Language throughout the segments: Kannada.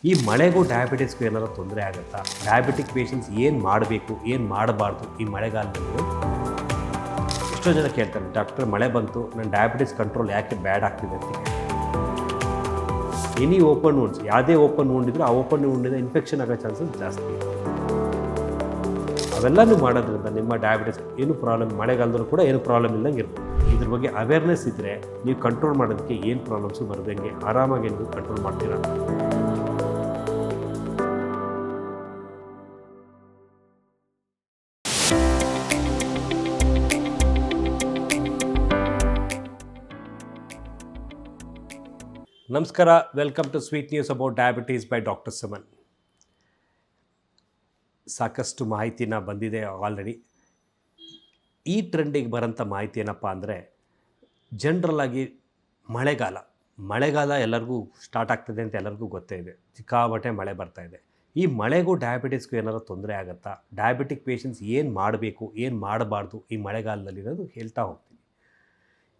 ಈ ಮಳೆಗೂ ಡಯಾಬಿಟಿಸ್ಗೂ ಏನಾದರೂ ತೊಂದರೆ ಆಗುತ್ತಾ? ಡಯಾಬಿಟಿಕ್ ಪೇಷಂಟ್ಸ್ ಏನು ಮಾಡಬೇಕು, ಏನು ಮಾಡಬಾರ್ದು ಈ ಮಳೆಗಾಲದಲ್ಲಿ? ಎಷ್ಟೋ ಜನ ಕೇಳ್ತಾರೆ, ಡಾಕ್ಟರ್ ಮಳೆ ಬಂತು, ನನ್ನ ಡಯಾಬಿಟಿಸ್ ಕಂಟ್ರೋಲ್ ಯಾಕೆ ಬ್ಯಾಡ್ ಆಗ್ತಿದೆ ಅಂತ ಕೇಳ್ತಾರೆ. ಎನಿ ಓಪನ್ ವೂಂಡ್ಸ್, ಯಾವುದೇ ಓಪನ್ ವೂಂಡ್ ಇದ್ದರೂ ಆ ಓಪನ್ ವೂಂಡಿಂದ ಇನ್ಫೆಕ್ಷನ್ ಆಗೋ ಚಾನ್ಸಸ್ ಜಾಸ್ತಿ ಇದೆ. ಅವೆಲ್ಲನೂ ಮಾಡೋದ್ರಿಂದ ನಿಮ್ಮ ಡಯಾಬಿಟಿಸ್ ಏನು ಪ್ರಾಬ್ಲಮ್, ಮಳೆಗಾಲದಲ್ಲೂ ಕೂಡ ಏನು ಪ್ರಾಬ್ಲಮ್ ಇಲ್ಲಂಗೆ ಇರುತ್ತೆ. ಇದ್ರ ಬಗ್ಗೆ ಅವೇರ್ನೆಸ್ ಇದ್ದರೆ ನೀವು ಕಂಟ್ರೋಲ್ ಮಾಡೋದಕ್ಕೆ ಏನು ಪ್ರಾಬ್ಲಮ್ಸು ಬರದಂಗೆ ಆರಾಮಾಗಿ ನೀವು ಕಂಟ್ರೋಲ್ ಮಾಡ್ತೀರಾ. ನಮಸ್ಕಾರ, welcome to sweet news about diabetes by doctor Suman. ಸಾಕಷ್ಟು ಮಾಹಿತಿನ ಬಂದಿದೆ ಆಲ್ರೆಡಿ. ಈ ಟ್ರೆಂಡಿಗೆ ಬರೋಂಥ ಮಾಹಿತಿ ಏನಪ್ಪ ಅಂದರೆ, ಜನ್ರಲಾಗಿ ಮಳೆಗಾಲ ಎಲ್ಲರಿಗೂ ಸ್ಟಾರ್ಟ್ ಆಗ್ತದೆ ಅಂತ ಎಲ್ಲರಿಗೂ ಗೊತ್ತೇ ಇದೆ. ಸಿಕ್ಕಾಪಟ್ಟೆ ಮಳೆ ಬರ್ತಾಯಿದೆ. ಈ ಮಳೆಗೂ ಡಯಾಬಿಟಿಸ್ಗೂ ಏನಾದರೂ ತೊಂದರೆ ಆಗುತ್ತಾ? ಡಯಾಬಿಟಿಕ್ ಪೇಷಂಟ್ಸ್ ಏನು ಮಾಡಬೇಕು, ಏನು ಮಾಡಬಾರ್ದು ಈ ಮಳೆಗಾಲದಲ್ಲಿ ಅನ್ನೋದು ಹೇಳ್ತಾ ಹೋಗ್ತೀನಿ.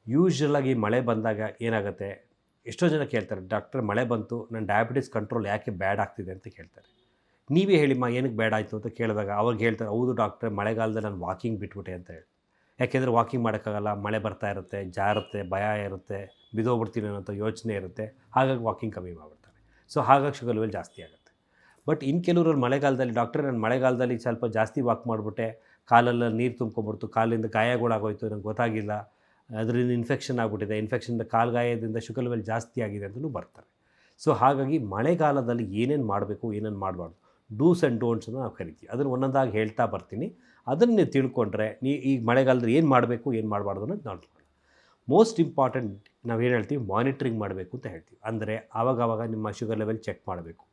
ಯೂಶ್ವಲಾಗಿ ಮಳೆ ಬಂದಾಗ ಏನಾಗುತ್ತೆ, ಎಷ್ಟೋ ಜನ ಕೇಳ್ತಾರೆ, ಡಾಕ್ಟರ್ ಮಳೆ ಬಂತು, ನನ್ನ ಡಯಾಬಿಟಿಸ್ ಕಂಟ್ರೋಲ್ ಯಾಕೆ ಬ್ಯಾಡ್ ಆಗ್ತಿದೆ ಅಂತ ಕೇಳ್ತಾರೆ. ನೀವೇ ಹೇಳಿಮ್ಮ ಏನಕ್ಕೆ ಬ್ಯಾಡ್ ಆಯಿತು ಅಂತ ಕೇಳಿದಾಗ ಅವ್ರಿಗೆ ಹೇಳ್ತಾರೆ, ಹೌದು ಡಾಕ್ಟ್ರೆ, ಮಳೆಗಾಲದಲ್ಲಿ ನಾನು ವಾಕಿಂಗ್ ಬಿಟ್ಬಿಟ್ಟೆ ಅಂತ ಹೇಳಿ. ಯಾಕೆಂದರೆ ವಾಕಿಂಗ್ ಮಾಡೋಕ್ಕಾಗಲ್ಲ, ಮಳೆ ಬರ್ತಾ ಇರುತ್ತೆ, ಜಾರುತ್ತೆ, ಭಯ ಇರುತ್ತೆ, ಬಿದ್ದೋಗ್ಬಿಡ್ತೀನಿ ಅನ್ನೋಂಥ ಯೋಚನೆ ಇರುತ್ತೆ. ಹಾಗಾಗಿ ವಾಕಿಂಗ್ ಕಮ್ಮಿ ಮಾಡಿಬಿಡ್ತಾರೆ. ಸೊ ಹಾಗಾಗಿ ಶುಗರ್ ಲೆವೆಲ್ ಜಾಸ್ತಿ ಆಗುತ್ತೆ. ಬಟ್ ಇನ್ನು ಕೆಲವರು ಮಳೆಗಾಲದಲ್ಲಿ, ಡಾಕ್ಟ್ರೆ ನಾನು ಮಳೆಗಾಲದಲ್ಲಿ ಸ್ವಲ್ಪ ಜಾಸ್ತಿ ವಾಕ್ ಮಾಡಿಬಿಟ್ಟೆ, ಕಾಲೆಲ್ಲ ನೀರು ತುಂಬ್ಕೊಂಡ್ಬಿಡ್ತು, ಕಾಲಿಂದ ಗಾಯಗಳಾಗೋಯ್ತು, ನನಗೆ ಗೊತ್ತಾಗಿಲ್ಲ, ಅದರಿಂದ ಇನ್ಫೆಕ್ಷನ್ ಆಗಿಬಿಟ್ಟಿದೆ, ಇನ್ಫೆಕ್ಷನ್ದ ಕಾಲು ಗಾಯದಿಂದ ಶುಗರ್ ಲೆವೆಲ್ ಜಾಸ್ತಿ ಆಗಿದೆ ಅಂತಲೂ ಬರ್ತಾರೆ. ಸೊ ಹಾಗಾಗಿ ಮಳೆಗಾಲದಲ್ಲಿ ಏನೇನು ಮಾಡಬೇಕು, ಏನೇನು ಮಾಡಬಾರ್ದು, ಡೂಸ್ ಆ್ಯಂಡ್ ಡೋಂಟ್ಸ್ ಅಂತ ನಾವು ಕರಿತೀವಿ. ಅದನ್ನು ಒಂದೊಂದಾಗಿ ಹೇಳ್ತಾ ಬರ್ತೀನಿ. ಅದನ್ನು ನೀವು ತಿಳ್ಕೊಂಡ್ರೆ ಈ ಮಳೆಗಾಲದಲ್ಲಿ ಏನು ಮಾಡಬೇಕು, ಏನು ಮಾಡಬಾರ್ದು ಅನ್ನೋದು ನೋಡ್ಕೊಳ್ಳಿ. ಮೋಸ್ಟ್ ಇಂಪಾರ್ಟೆಂಟ್ ನಾವೇನು ಹೇಳ್ತೀವಿ, ಮಾನಿಟ್ರಿಂಗ್ ಮಾಡಬೇಕು ಅಂತ ಹೇಳ್ತೀವಿ. ಅಂದರೆ ಆವಾಗವಾಗ ನಿಮ್ಮ ಶುಗರ್ ಲೆವೆಲ್ ಚೆಕ್ ಮಾಡಬೇಕು.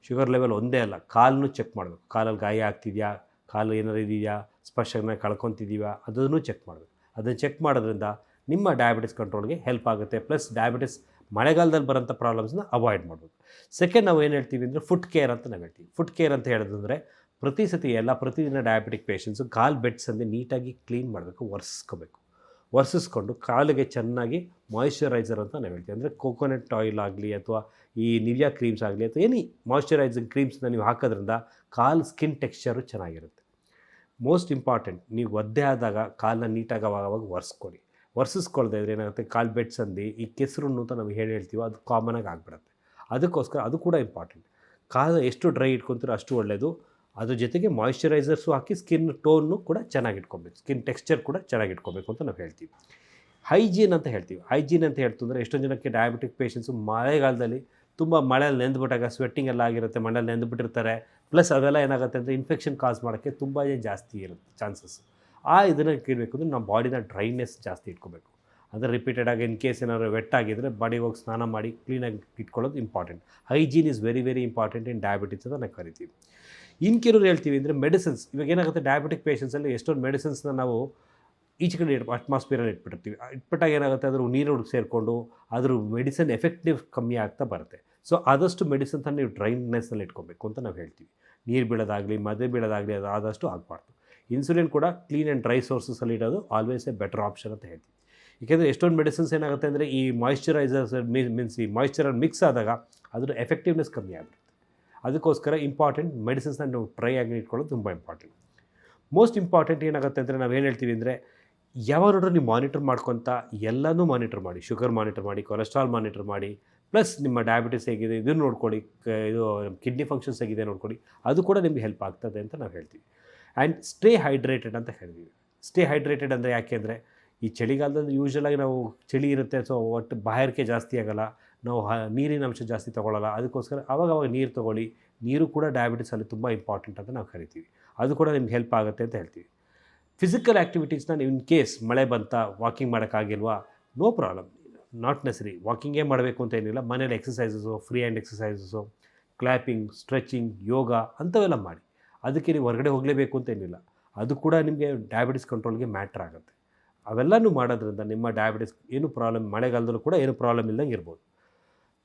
ಶುಗರ್ ಲೆವೆಲ್ ಒಂದೇ ಅಲ್ಲ, ಕಾಲನ್ನು ಚೆಕ್ ಮಾಡಬೇಕು. ಕಾಲಲ್ಲಿ ಗಾಯ ಆಗ್ತಿದೆಯಾ, ಕಾಲು ಏನಾರು ಇದೆಯಾ, ಸ್ಪರ್ಶನ ಕಳ್ಕೊತಿದ್ದೀವಾ, ಅದನ್ನು ಚೆಕ್ ಮಾಡಬೇಕು. ಅದನ್ನು ಚೆಕ್ ಮಾಡೋದ್ರಿಂದ ನಿಮ್ಮ ಡಯಾಬಿಟಿಸ್ ಕಂಟ್ರೋಲ್ಗೆ ಹೆಲ್ಪ್ ಆಗುತ್ತೆ. ಪ್ಲಸ್ ಡಯಾಬಿಟಿಸ್ ಮಳೆಗಾಲದಲ್ಲಿ ಬರೋಂಥ ಪ್ರಾಬ್ಲಮ್ಸ್ನ ಅವಾಯ್ಡ್ ಮಾಡ್ಬೋದು. ಸೆಕೆಂಡ್ ನಾವು ಏನು ಹೇಳ್ತೀವಿ ಅಂದರೆ, ಫುಟ್ ಕೇರ್ ಅಂತ ನಾವು ಹೇಳ್ತೀವಿ. ಫುಟ್ ಕೇರ್ ಅಂತ ಹೇಳೋದಂದರೆ, ಪ್ರತಿದಿನ ಡಯಾಬಿಟಿಕ್ ಪೇಷಂಟ್ಸು ಕಾಲು ಬೆಡ್ಸಂದು ನೀಟಾಗಿ ಕ್ಲೀನ್ ಮಾಡಬೇಕು, ಒರೆಸಿಸ್ಕೊಂಡು ಕಾಲಿಗೆ ಚೆನ್ನಾಗಿ ಮಾಯಿಶ್ಚರೈಸರ್ ಅಂತ ನಾವು ಹೇಳ್ತೀವಿ. ಅಂದರೆ ಕೋಕೋನಟ್ ಆಯಿಲ್ ಆಗಲಿ ಅಥವಾ ಈ ನಿವಿಯಾ ಕ್ರೀಮ್ಸ್ ಆಗಲಿ ಅಥವಾ ಎನಿ ಮಾಯಿಶ್ಚರೈಸಿಂಗ್ ಕ್ರೀಮ್ಸ್ನ ನೀವು ಹಾಕೋದ್ರಿಂದ ಕಾಲು ಸ್ಕಿನ್ ಟೆಕ್ಸ್ಚರು ಚೆನ್ನಾಗಿರುತ್ತೆ. ಮೋಸ್ಟ್ ಇಂಪಾರ್ಟೆಂಟ್, ನೀವು ಒದ್ದೆ ಆದಾಗ ಕಾಲನ್ನ ನೀಟಾಗಿ ಅವಾಗ ಒರೆಸಿಸ್ಕೊಳ್ತಾ ಇದ್ರೆ ಏನಾಗುತ್ತೆ, ಕಾಲು ಬೆಡ್ಸಂದು ಈ ಕೆಸರನ್ನು ಅಂತ ನಾವು ಹೇಳ್ತೀವೋ ಅದು ಕಾಮನಾಗಿ ಆಗಿಬಿಡುತ್ತೆ. ಅದಕ್ಕೋಸ್ಕರ ಅದು ಕೂಡ ಇಂಪಾರ್ಟೆಂಟ್. ಕಾಲು ಎಷ್ಟು ಡ್ರೈ ಇಟ್ಕೊತೀರೋ ಅಷ್ಟು ಒಳ್ಳೆಯದು. ಅದ್ರ ಜೊತೆಗೆ ಮಾಯಿಶ್ಚರೈಸರ್ಸು ಹಾಕಿ ಸ್ಕಿನ್ ಟೋನ್ನು ಕೂಡ ಚೆನ್ನಾಗಿಟ್ಕೊಬೇಕು, ಸ್ಕಿನ್ ಟೆಕ್ಸ್ಚರ್ ಕೂಡ ಚೆನ್ನಾಗಿಟ್ಕೊಬೇಕು ಅಂತ ನಾವು ಹೇಳ್ತೀವಿ. ಹೈಜೀನ್ ಅಂತ ಹೇಳ್ತಂದರೆ, ಎಷ್ಟೊಂದು ಜನಕ್ಕೆ ಡಯಾಬಿಟಿಕ್ ಪೇಷಂಟ್ಸು ಮಳೆಗಾಲದಲ್ಲಿ ತುಂಬ ಮಳೆಯಲ್ಲಿ ನೆಂದುಬಿಟ್ಟಾಗ ಸ್ವೆಟ್ಟಿಂಗ್ ಎಲ್ಲ ಆಗಿರುತ್ತೆ, ಮಳೆಯಲ್ಲಿ ನೆಂದುಬಿಟ್ಟಿರ್ತಾರೆ. ಪ್ಲಸ್ ಅವೆಲ್ಲ ಏನಾಗುತ್ತೆ ಅಂದರೆ ಇನ್ಫೆಕ್ಷನ್ ಕಾಸ್ ಮಾಡೋಕ್ಕೆ ತುಂಬ ಜಾಸ್ತಿ ಇರುತ್ತೆ ಚಾನ್ಸಸ್. ಇದನ್ನು ಕೇಳಬೇಕು ಅಂದರೆ ನಾವು ಬಾಡಿನ ಡ್ರೈನೆಸ್ ಜಾಸ್ತಿ ಇಟ್ಕೋಬೇಕು. ಅಂದರೆ ರಿಪೀಟೆಡಾಗಿ ಇನ್ ಕೇಸ್ ಏನಾದ್ರು ವೆಟ್ ಆಗಿದ್ದರೆ ಬಾಡಿಗೆ ಹೋಗಿ ಸ್ನಾನ ಮಾಡಿ ಕ್ಲೀನಾಗಿ ಇಟ್ಕೊಳ್ಳೋದು important. Hygiene is very very important in diabetes ಅಂತ ನಾವು ಕರಿತೀವಿ. ಇನ್ನು ಕೆಲವರು ಹೇಳ್ತೀವಿ ಅಂದರೆ ಮೆಡಿಸಿನ್ಸ್. ಇವಾಗ ಏನಾಗುತ್ತೆ, ಡಯಾಬಿಟಿಕ್ ಪೇಷಂಟ್ಸಲ್ಲಿ ಎಷ್ಟೊಂದು ಮೆಡಿಸಿನ್ಸ್ನ ನಾವು ಈಚೆ ಕಡೆ ಅಟ್ಮಾಸ್ಫಿಯರಲ್ಲಿ ಇಟ್ಬಿಟ್ಟಾಗ ಏನಾಗುತ್ತೆ, ಅದ್ರ ನೀರೊಳಗೆ ಸೇರಿಕೊಂಡು ಅದ್ರ ಮೆಡಿಸಿನ್ ಎಫೆಕ್ಟಿವ್ ಕಮ್ಮಿ ಆಗ್ತಾ ಬರುತ್ತೆ. ಸೊ ಆದಷ್ಟು ಮೆಡಿಸಿನ್ಸ್ ನೀವು ಡ್ರೈನೆಸ್ನಲ್ಲಿ ಇಟ್ಕೊಬೇಕು ಅಂತ ನಾವು ಹೇಳ್ತೀವಿ. ನೀರು ಬೀಳೋದಾಗಲಿ, ಮದುವೆ ಬೀಳೋದಾಗಲಿ ಅದು ಆದಷ್ಟು ಆಗಬಾರ್ದು. ಇನ್ಸುಲಿನ್ ಕೂಡ ಕ್ಲೀನ್ ಆ್ಯಂಡ್ ಡ್ರೈ ಸೋರ್ಸಸಲ್ಲಿ ಇಡೋದು ಆಲ್ವೇಸ್ ಎ ಬೆಟರ್ ಆಪ್ಷನ್ ಅಂತ ಹೇಳ್ತೀವಿ. ಏಕೆಂದರೆ ಎಷ್ಟೊಂದು ಮೆಡಿಸಿನ್ಸ್ ಏನಾಗುತ್ತೆ ಅಂದರೆ ಈ ಮಾಯಿಶ್ಚರೈಸರ್ಸ್ ಮೀನ್ಸ್ ಈ ಮಾಯಿಶ್ಚರನ್ನು ಮಿಕ್ಸ್ ಆದಾಗ ಅದ್ರ ಎಫೆಕ್ಟಿವ್ನೆಸ್ ಕಮ್ಮಿ ಆಗಿರುತ್ತೆ. ಅದಕ್ಕೋಸ್ಕರ ಇಂಪಾರ್ಟೆಂಟ್ ಮೆಡಿಸಿನ್ಸ್ನ ನಾವು ಡ್ರೈ ಆಗಿ ಇಟ್ಕೊಳ್ಳೋದು ತುಂಬ ಇಂಪಾರ್ಟೆಂಟ್. ಮೋಸ್ಟ್ ಇಂಪಾರ್ಟೆಂಟ್ ಏನಾಗುತ್ತೆ ಅಂದರೆ, ನಾವೇನು ಹೇಳ್ತೀವಿ ಅಂದರೆ, ಯಾವ ನೋಡ್ರೂ ನೀವು ಮಾನಿಟರ್ ಮಾಡ್ಕೊತ ಎಲ್ಲನೂ ಮಾನಿಟರ್ ಮಾಡಿ. ಶುಗರ್ ಮಾನಿಟರ್ ಮಾಡಿ, ಕೊಲೆಸ್ಟ್ರಾಲ್ ಮಾನಿಟರ್ ಮಾಡಿ, ಪ್ಲಸ್ ನಿಮ್ಮ ಡಯಾಬಿಟಿಸ್ ಹೇಗಿದೆ ಇದನ್ನು ನೋಡ್ಕೊಳ್ಳಿ, ಇದು ಕಿಡ್ನಿ ಫಂಕ್ಷನ್ಸ್ ಹೇಗಿದೆ ನೋಡ್ಕೊಳ್ಳಿ. ಅದು ಕೂಡ ನಿಮಗೆ ಹೆಲ್ಪ್ ಆಗ್ತದೆ ಅಂತ ನಾವು ಹೇಳ್ತೀವಿ. ಆ್ಯಂಡ್ ಸ್ಟೇ ಹೈಡ್ರೇಟೆಡ್ ಅಂತ ಹೇಳ್ತೀವಿ. ಸ್ಟೇ ಹೈಡ್ರೇಟೆಡ್ ಅಂದರೆ ಯಾಕೆ ಅಂದರೆ, ಈ ಚಳಿಗಾಲದಲ್ಲಿ ಯೂಶ್ವಲಾಗಿ ನಾವು ಚಳಿ ಇರುತ್ತೆ, ಸೊ ಒಟ್ಟು ಬಾಯಾರಿಕೆ ಜಾಸ್ತಿ ಆಗೋಲ್ಲ, ನಾವು ನೀರಿನ ಅಂಶ ಜಾಸ್ತಿ ತೊಗೊಳ್ಳಲ್ಲ. ಅದಕ್ಕೋಸ್ಕರ ಅವಾಗವಾಗ ನೀರು ತೊಗೊಳ್ಳಿ. ನೀರು ಕೂಡ ಡಯಾಬಿಟಿಸಲ್ಲಿ ತುಂಬ ಇಂಪಾರ್ಟೆಂಟ್ ಅಂತ ನಾವು ಕರಿತೀವಿ. ಅದು ಕೂಡ ನಿಮ್ಗೆ ಹೆಲ್ಪ್ ಆಗುತ್ತೆ ಅಂತ ಹೇಳ್ತೀವಿ. ಫಿಸಿಕಲ್ ಆ್ಯಕ್ಟಿವಿಟೀಸ್ನ ನೀವು ಇನ್ ಕೇಸ್ ಮಳೆ ಬಂತ ವಾಕಿಂಗ್ ಮಾಡೋಕ್ಕಾಗಿಲ್ವಾ, ನೋ ಪ್ರಾಬ್ಲಮ್, ನಾಟ್ ನೆಸರಿ ವಾಕಿಂಗೇ ಮಾಡಬೇಕು ಅಂತ ಏನಿಲ್ಲ. ಮನೇಲಿ exercises, free hand exercises, clapping, stretching, yoga ಅಂಥವೆಲ್ಲ ಮಾಡಿ. ಅದಕ್ಕೆ ನೀವು ಹೊರಗಡೆ ಹೋಗಲೇಬೇಕು ಅಂತ ಏನಿಲ್ಲ. ಅದು ಕೂಡ ನಿಮಗೆ ಡಯಾಬಿಟಿಸ್ ಕಂಟ್ರೋಲ್ಗೆ ಮ್ಯಾಟ್ರ್ ಆಗುತ್ತೆ. ಅವೆಲ್ಲನೂ ಮಾಡೋದ್ರಿಂದ ನಿಮ್ಮ ಡಯಾಬಿಟಿಸ್ ಏನು ಪ್ರಾಬ್ಲಮ್, ಮಳೆಗಾಲದಲ್ಲೂ ಕೂಡ ಏನು ಪ್ರಾಬ್ಲಮ್ ಇಲ್ಲದಂಗೆ ಇರ್ಬೋದು.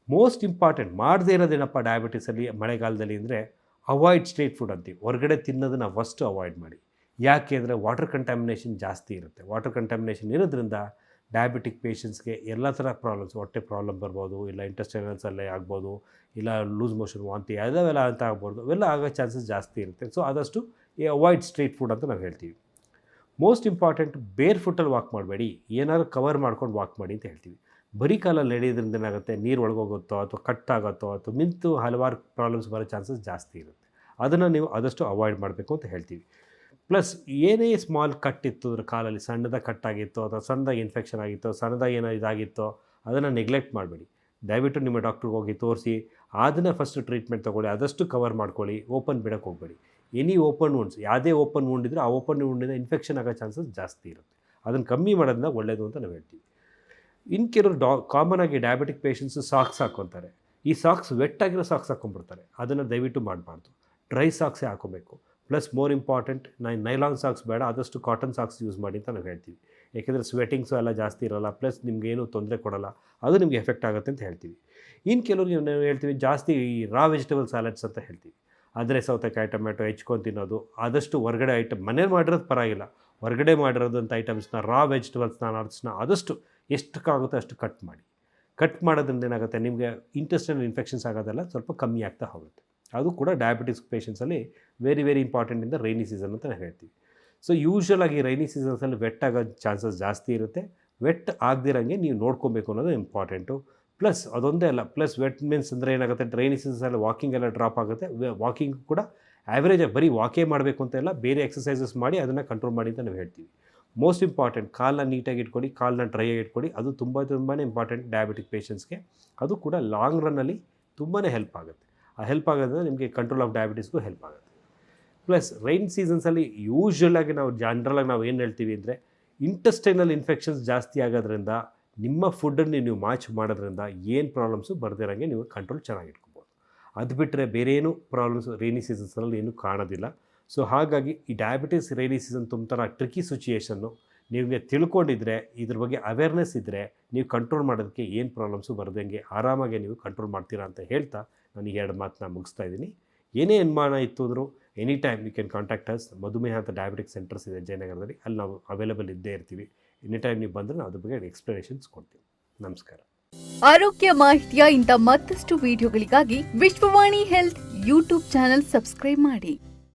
ಮೋಸ್ಟ್ ಇಂಪಾರ್ಟೆಂಟ್ ಮಾಡದೇ ಇರೋದೇನಪ್ಪ ಡಯಾಬಿಟಿಸಲ್ಲಿ ಮಳೆಗಾಲದಲ್ಲಿ ಅಂದರೆ, ಅವಾಯ್ಡ್ ಸ್ಟ್ರೀಟ್ ಫುಡ್ ಅಂತೀವಿ. ಹೊರಗಡೆ ತಿನ್ನೋದನ್ನು ಫಸ್ಟು ಅವಾಯ್ಡ್ ಮಾಡಿ. ಯಾಕೆ ಅಂದರೆ ವಾಟರ್ ಕಂಟ್ಯಾಮಿನೇಷನ್ ಜಾಸ್ತಿ ಇರುತ್ತೆ. ವಾಟರ್ ಕಂಟ್ಯಾಮಿನೇಷನ್ ಇರೋದ್ರಿಂದ ಡಯಾಬಿಟಿಕ್ ಪೇಷಂಟ್ಸ್ಗೆ ಎಲ್ಲ ಥರ ಪ್ರಾಬ್ಲಮ್ಸ್, ಹೊಟ್ಟೆ ಪ್ರಾಬ್ಲಮ್ ಬರ್ಬೋದು, ಇಲ್ಲ ಇಂಟೆಸ್ಟೈನಲ್ಸಲ್ಲೇ ಆಗ್ಬೋದು, ಇಲ್ಲ ಲೂಸ್ ಮೋಷನ್ ವಾಂತಿ ಅವೆಲ್ಲ ಅಂತ ಆಗ್ಬೋದು, ಅವೆಲ್ಲ ಆಗೋ ಚಾನ್ಸಸ್ ಜಾಸ್ತಿ ಇರುತ್ತೆ. ಸೊ ಆದಷ್ಟು ಅವಾಯ್ಡ್ ಸ್ಟ್ರೀಟ್ ಫುಡ್ ಅಂತ ನಾವು ಹೇಳ್ತೀವಿ. ಮೋಸ್ಟ್ ಇಂಪಾರ್ಟೆಂಟ್, ಬೇರ್ ಫುಟ್ಟಲ್ಲಿ ವಾಕ್ ಮಾಡಬೇಡಿ, ಏನಾದ್ರು ಕವರ್ ಮಾಡ್ಕೊಂಡು ವಾಕ್ ಮಾಡಿ ಅಂತ ಹೇಳ್ತೀವಿ. ಬರೀ ಕಾಲಲ್ಲಿ ನಡೆಯೋದ್ರಿಂದ ಏನಾಗುತ್ತೆ, ನೀರು ಒಳಗೋಗುತ್ತೋ ಅಥವಾ ಕಟ್ಟಾಗುತ್ತೋ ಅಥವಾ ಮಿಂತು ಹಲವಾರು ಪ್ರಾಬ್ಲಮ್ಸ್ ಬರೋ ಚಾನ್ಸಸ್ ಜಾಸ್ತಿ ಇರುತ್ತೆ. ಅದನ್ನು ನೀವು ಆದಷ್ಟು ಅವಾಯ್ಡ್ ಮಾಡಬೇಕು ಅಂತ ಹೇಳ್ತೀವಿ. ಪ್ಲಸ್ ಏನೇ ಸ್ಮಾಲ್ ಕಟ್ ಇತ್ತು ಅಂದರೆ ಕಾಲಲ್ಲಿ ಸಣ್ಣದಾಗಿ ಕಟ್ಟಾಗಿತ್ತೋ ಅಥವಾ ಸಣ್ಣದಾಗಿ ಇನ್ಫೆಕ್ಷನ್ ಆಗಿತ್ತೋ, ಸಣ್ಣದಾಗಿ ಏನೋ ಇದಾಗಿತ್ತೋ, ಅದನ್ನು ನೆಗ್ಲೆಕ್ಟ್ ಮಾಡಬೇಡಿ. ದಯವಿಟ್ಟು ನಿಮ್ಮ ಡಾಕ್ಟ್ರಿಗೆ ಹೋಗಿ ತೋರಿಸಿ ಅದನ್ನು ಫಸ್ಟ್ ಟ್ರೀಟ್ಮೆಂಟ್ ತೊಗೊಳ್ಳಿ, ಆದಷ್ಟು ಕವರ್ ಮಾಡ್ಕೊಳ್ಳಿ. ಓಪನ್ ಬಿಡೋಕ್ಕೆ ಹೋಗಬೇಡಿ. ಎನಿ ಓಪನ್ ವುಂಡ್ಸ್, ಯಾವುದೇ ಓಪನ್ ವುಂಡ್ ಇದ್ದರೆ ಆ ಓಪನ್ ವುಂಡಿಂದ ಇನ್ಫೆಕ್ಷನ್ ಆಗೋ ಚಾನ್ಸಸ್ ಜಾಸ್ತಿ ಇರುತ್ತೆ. ಅದನ್ನು ಕಮ್ಮಿ ಮಾಡೋದ್ರಿಂದ ಒಳ್ಳೆಯದು ಅಂತ ನಾವು ಹೇಳ್ತೀವಿ. ಇನ್ನು ಕೆಲವರು ಕಾಮನ್ ಆಗಿ ಡಯಾಬಿಟಿಕ್ ಪೇಷಂಟ್ಸು ಸಾಕ್ಸ್ ಹಾಕ್ಕೊತಾರೆ. ಈ ಸಾಕ್ಸ್ ವೆಟ್ ಆಗಿರೋ ಸಾಕ್ಸ್ ಹಾಕ್ಕೊಂಡ್ಬಿಡ್ತಾರೆ. ಅದನ್ನು ದಯವಿಟ್ಟು ಮಾಡಬಾರ್ದು. ಡ್ರೈ ಸಾಕ್ಸೇ ಹಾಕೋಬೇಕು. Plus more important, nylon socks ಬೇಡ, ಆದಷ್ಟು ಕಾಟನ್ ಸಾಕ್ಸ್ ಯೂಸ್ ಮಾಡಿ ಅಂತ ನಾವು ಹೇಳ್ತೀವಿ. ಯಾಕೆಂದರೆ ಸ್ವೆಟಿಂಗ್ಸು ಎಲ್ಲ ಜಾಸ್ತಿ ಇರೋಲ್ಲ, ಪ್ಲಸ್ ನಿಮಗೇನು ತೊಂದರೆ ಕೊಡೋಲ್ಲ, ಅದು ನಿಮಗೆ ಎಫೆಕ್ಟ್ ಆಗುತ್ತೆ ಅಂತ ಹೇಳ್ತೀವಿ. ಇನ್ನು ಕೆಲವ್ರಿಗೆ ನಾವು ಹೇಳ್ತೀವಿ ಜಾಸ್ತಿ ಈ ರಾ ವೆಜಿಟೇಬಲ್ ಸ್ಯಾಲಡ್ಸ್ ಅಂತ ಹೇಳ್ತೀವಿ. ಆದರೆ ಸೌತೆಕಾಯಿ, ಟೊಮೆಟೊ ಹೆಚ್ಕೊಂಡು ತಿನ್ನೋದು, ಆದಷ್ಟು ಹೊರಗಡೆ ಐಟಮ್, ಮನೇಲಿ ಮಾಡಿರೋದು ಪರವಾಗಿಲ್ಲ, ಹೊರಗಡೆ ಮಾಡಿರೋದಂಥ ಐಟಮ್ಸ್ನ, ರಾ ವೆಜಿಟೇಬಲ್ಸ್ನ, ನಟ್ಸ್ನ ಆದಷ್ಟು ಎಷ್ಟಕ್ಕಾಗುತ್ತೆ ಅಷ್ಟು ಕಟ್ ಮಾಡಿ. ಕಟ್ ಮಾಡೋದ್ರಿಂದ ಏನಾಗುತ್ತೆ, ನಿಮಗೆ ಇಂಟೆಸ್ಟೈನಲ್ ಇನ್ಫೆಕ್ಷನ್ಸ್ ಆಗೋದೆಲ್ಲ ಸ್ವಲ್ಪ ಕಮ್ಮಿ ಆಗ್ತಾ ಹೋಗುತ್ತೆ. ಅದು ಕೂಡ ಡಯಾಬಿಟಿಕ್ಸ್ ಪೇಷಂಟ್ಸಲ್ಲಿ ವೆರಿ ವೆರಿ ಇಂಪಾರ್ಟೆಂಟ್ ಇಂದ ರೈನಿ ಸೀಸನ್ ಅಂತ ನಾವು ಹೇಳ್ತೀವಿ. ಸೊ ಯೂಶ್ವಲಾಗಿ ರೈನಿ ಸೀಸನ್ಸಲ್ಲಿ ವೆಟ್ ಆಗೋ ಚಾನ್ಸಸ್ ಜಾಸ್ತಿ ಇರುತ್ತೆ. ವೆಟ್ ಆಗದಿರಂಗೆ ನೀವು ನೋಡ್ಕೊಬೇಕು ಅನ್ನೋದು ಇಂಪಾರ್ಟೆಂಟು. ಪ್ಲಸ್ ಅದೊಂದೇ ಅಲ್ಲ, ಪ್ಲಸ್ ವೆಟ್ ಮೀನ್ಸ್ ಅಂದರೆ ಏನಾಗುತ್ತೆ, ರೈನಿ ಸೀಸನ್ಸಲ್ಲಿ ವಾಕಿಂಗ್ ಎಲ್ಲ ಡ್ರಾಪ್ ಆಗುತ್ತೆ. ವಾಕಿಂಗ್ ಕೂಡ ಆ್ಯಾವ್ರೇಜಾಗಿ ಬರೀ ವಾಕೇ ಮಾಡಬೇಕು ಅಂತ ಎಲ್ಲ, ಬೇರೆ ಎಕ್ಸಸೈಸಸ್ ಮಾಡಿ ಅದನ್ನು ಕಂಟ್ರೋಲ್ ಮಾಡಿ ಅಂತ ನಾವು ಹೇಳ್ತೀವಿ. ಮೋಸ್ಟ್ ಇಂಪಾರ್ಟೆಂಟ್, ಕಾಲನ್ನ ನೀಟಾಗಿ ಇಟ್ಕೊಳ್ಳಿ, ಕಾಲನ್ನ ಡ್ರೈ ಆಗಿ ಇಟ್ಕೊಳ್ಳಿ. ಅದು ತುಂಬಾ ಇಂಪಾರ್ಟೆಂಟ್ ಡಯಾಬಿಟಿಕ್ ಪೇಷಂಟ್ಸ್ಗೆ. ಅದು ಕೂಡ ಲಾಂಗ್ ರನ್ನಲ್ಲಿ ತುಂಬಾ ಹೆಲ್ಪ್ ಆಗುತ್ತೆ. ಆ ಹೆಲ್ಪ್ ಆಗೋದ್ರೆ ನಿಮಗೆ ಕಂಟ್ರೋಲ್ ಆಫ್ ಡಯಾಬಿಟಿಸ್ಗೂ ಹೆಲ್ಪ್ ಆಗುತ್ತೆ. ಪ್ಲಸ್ ರೈನ್ ಸೀಸನ್ಸಲ್ಲಿ ಯೂಶ್ವಲಾಗಿ ನಾವು ಜನರಲಾಗಿ ನಾವು ಏನು ಹೇಳ್ತೀವಿ ಅಂದರೆ, ಇಂಟೆಸ್ಟೈನಲ್ ಇನ್ಫೆಕ್ಷನ್ಸ್ ಜಾಸ್ತಿ ಆಗೋದ್ರಿಂದ ನಿಮ್ಮ ಫುಡ್ಡನ್ನು ನೀವು ಮ್ಯಾಚ್ ಮಾಡೋದ್ರಿಂದ ಏನು ಪ್ರಾಬ್ಲಮ್ಸು ಬರ್ದಿರೋಂಗೆ ನೀವು ಕಂಟ್ರೋಲ್ ಚೆನ್ನಾಗಿ ಇಟ್ಕೊಬೋದು. ಅದು ಬಿಟ್ಟರೆ ಬೇರೆ ಏನು ಪ್ರಾಬ್ಲಮ್ಸ್ ರೈನಿ ಸೀಸನ್ಸಲ್ಲಿ ಏನೂ ಕಾಣೋದಿಲ್ಲ. ಸೊ ಹಾಗಾಗಿ ಈ ಡಯಾಬಿಟಿಸ್ ರೈನಿ ಸೀಸನ್ ತುಂಬ ಟ್ರಿಕಿ ಸಿಚುಯೇಷನ್ನು. ನಿಮಗೆ ತಿಳ್ಕೊಂಡಿದ್ರೆ, ಇದ್ರ ಬಗ್ಗೆ ಅವೇರ್ನೆಸ್ ಇದ್ದರೆ, ನೀವು ಕಂಟ್ರೋಲ್ ಮಾಡೋದಕ್ಕೆ ಏನು ಪ್ರಾಬ್ಲಮ್ಸು ಬರ್ದಂಗೆ ಆರಾಮಾಗಿ ನೀವು ಕಂಟ್ರೋಲ್ ಮಾಡ್ತೀರಾ ಅಂತ ಹೇಳ್ತಾ ನಾನು 2 ಮಾತನ್ನ ಮುಗಿಸ್ತಾ ಇದ್ದೀನಿ. ಏನೇ ಅನುಮಾನ ಇತ್ತು ಅಂದರೂ any time you can contact us. ಮಧುಮೇಹ ಅಂತ ಡಯಾಬಿಟಿಕ್ ಸೆಂಟರ್ಸ್ ಇದೆ ಜಯನಗರದಲ್ಲಿ, ಅಲ್ಲಿ ನಾವು ಅವೈಲೇಬಲ್ ಇದ್ದೇ ಇರ್ತೀವಿ. ಎನಿ ಟೈಮ್ ನೀವು ಬಂದರೆ ನಾವು ಅದ್ರ ಬಗ್ಗೆ ಎಕ್ಸ್ಪ್ಲನೇಷನ್ಸ್ ಕೊಡ್ತೀವಿ. ನಮಸ್ಕಾರ. ಆರೋಗ್ಯ ಮಾಹಿತಿಯ ಇಂಥ ಮತ್ತಷ್ಟು ವಿಡಿಯೋಗಳಿಗಾಗಿ Vishwavani health YouTube channel subscribe ಮಾಡಿ.